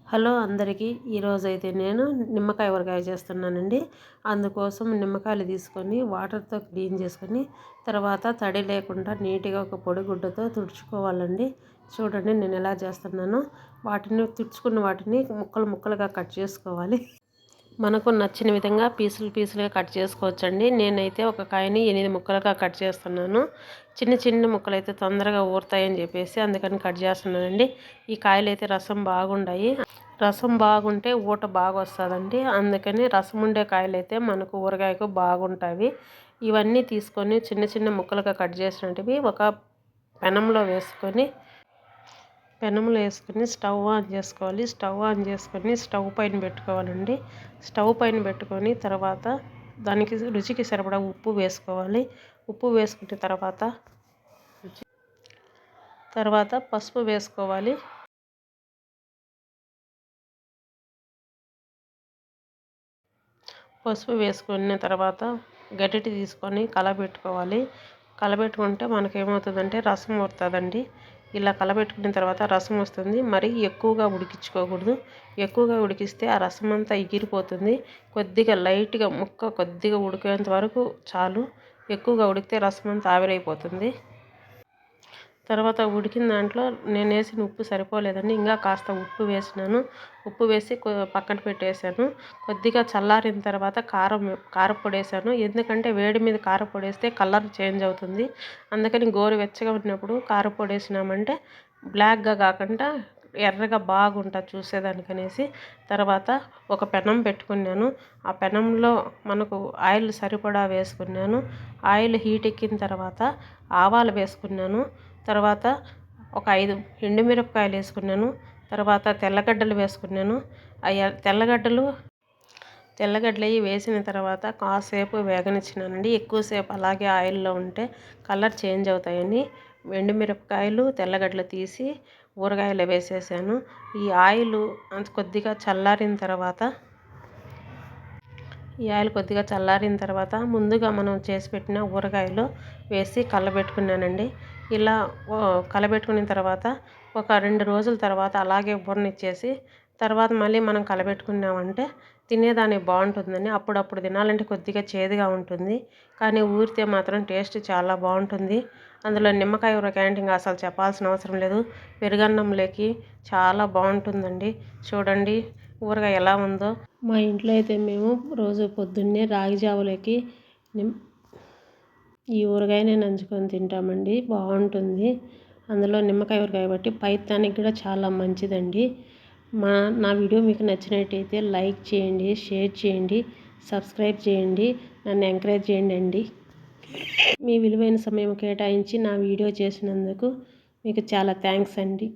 Hello అందరికీ ఈరోజైతే నేను నిమ్మకాయ ఊరగాయ చేస్తున్నానండి. అందుకోసం నిమ్మకాయలు తీసుకొని వాటర్తో క్లీన్ చేసుకొని తర్వాత తడి లేకుండా నీట్గా ఒక పొడి గుడ్డతో తుడుచుకోవాలండి. చూడండి నేను ఎలా చేస్తున్నానో. వాటిని తుడుచుకున్న వాటిని ముక్కలు ముక్కలుగా కట్ చేసుకోవాలి. మనకు నచ్చిన విధంగా పీసులుగా కట్ చేసుకోవచ్చండి. నేనైతే ఒక కాయని 8 ముక్కలుగా కట్ చేస్తున్నాను. చిన్న చిన్న ముక్కలు అయితే తొందరగా ఊరుతాయని చెప్పేసి అందుకని కట్ చేస్తున్నానండి. ఈ కాయలు అయితే రసం బాగుంటాయి. రసం బాగుంటే ఊట బాగా వస్తుందండి. అందుకని రసం ఉండే కాయలు అయితే మనకు ఊరగాయకు బాగుంటాయి. ఇవన్నీ తీసుకొని చిన్న చిన్న ముక్కలుగా కట్ చేసినవి ఒక పెనంలో వేసుకొని స్టవ్ ఆన్ చేసుకోవాలి. స్టవ్ ఆన్ చేసుకొని స్టవ్ పైన పెట్టుకోవాలండి. స్టవ్ పైన పెట్టుకొని తర్వాత దానికి రుచికి సరిపడా ఉప్పు వేసుకోవాలి. ఉప్పు వేసుకున్న తర్వాత పసుపు వేసుకోవాలి. పసుపు వేసుకున్న తర్వాత గరిటె తీసుకొని కలబెట్టుకోవాలి. కలబెట్టుకుంటే మనకేమవుతుందంటే రసం వస్తుందండి. ఇలా కలబెట్టుకున్న తర్వాత రసం వస్తుంది. మరి ఎక్కువగా ఉడికించుకోకూడదు. ఎక్కువగా ఉడికిస్తే ఆ రసం అంతా ఎగిరిపోతుంది. కొద్దిగా లైట్గా ముక్క కొద్దిగా ఉడికేంత వరకు చాలు. ఎక్కువగా ఉడికితే రసం అంతా ఆవిరైపోతుంది. తర్వాత ఉడికిన దాంట్లో నేను వేసిన ఉప్పు సరిపోలేదండి. ఇంకా కాస్త ఉప్పు వేసినాను. ఉప్పు వేసి పక్కన పెట్టేశాను. కొద్దిగా చల్లారిన తర్వాత కారపొడి వేసాను. ఎందుకంటే వేడి మీద కారపొడి వేస్తే కలర్ చేంజ్ అవుతుంది. అందుకని గోరువెచ్చగా ఉన్నప్పుడు కారపొడి వేసినామంటే బ్లాక్గా కాకుండా ఎర్రగా బాగుంటుంది చూసేదానికనేసి. తర్వాత ఒక పెనం పెట్టుకున్నాను. ఆ పెనంలో మనకు ఆయిల్ సరిపడా వేసుకున్నాను. ఆయిల్ హీట్ ఎక్కిన తర్వాత ఆవాలు వేసుకున్నాను. తర్వాత ఒక 5 ఎండుమిరపకాయలు వేసుకున్నాను. తర్వాత తెల్లగడ్డలు వేసుకున్నాను. తెల్లగడ్డలు అవి వేసిన తర్వాత కాసేపు వేగనిచ్చినానండి. ఎక్కువసేపు అలాగే ఆయిల్లో ఉంటే కలర్ చేంజ్ అవుతాయని ఎండుమిరపకాయలు తెల్లగడ్డలు తీసి ఊరగాయలు వేసేసాను. ఈ ఆయిల్ కొద్దిగా చల్లారిన తర్వాత ముందుగా మనం చేసి పెట్టిన ఊరగాయలు వేసి కలబెట్టుకున్నానండి. ఇలా కలబెట్టుకున్న తర్వాత ఒక 2 రోజుల తర్వాత అలాగే ఊరనిచ్చేసి తర్వాత మళ్ళీ మనం కలబెట్టుకున్నామంటే తినేదానికి బాగుంటుందని. అప్పుడప్పుడు తినాలంటే కొద్దిగా చేదుగా ఉంటుంది, కానీ ఊరితే మాత్రం టేస్ట్ చాలా బాగుంటుంది. అందులో నిమ్మకాయ ఊరగాయ అంటే ఇంకా అసలు చెప్పాల్సిన అవసరం లేదు. పెరుగన్నంలోకి చాలా బాగుంటుందండి. చూడండి ఊరగాయ ఎలా ఉందో. మా ఇంట్లో అయితే మేము రోజు పొద్దున్నే రాగి జావలోకి ఈ ఊరగాయనే నంచుకొని తింటామండి. బాగుంటుంది. అందులో నిమ్మకాయ ఊరగాయ బట్టి పైత్యానికి కూడా చాలా మంచిదండి. నా వీడియో మీకు నచ్చినట్టయితే లైక్ చేయండి, షేర్ చేయండి, సబ్స్క్రైబ్ చేయండి, నన్ను ఎంకరేజ్ చేయండి అండి. మీ విలువైన సమయం కేటాయించి నా వీడియో చేసినందుకు మీకు చాలా థ్యాంక్స్ అండి.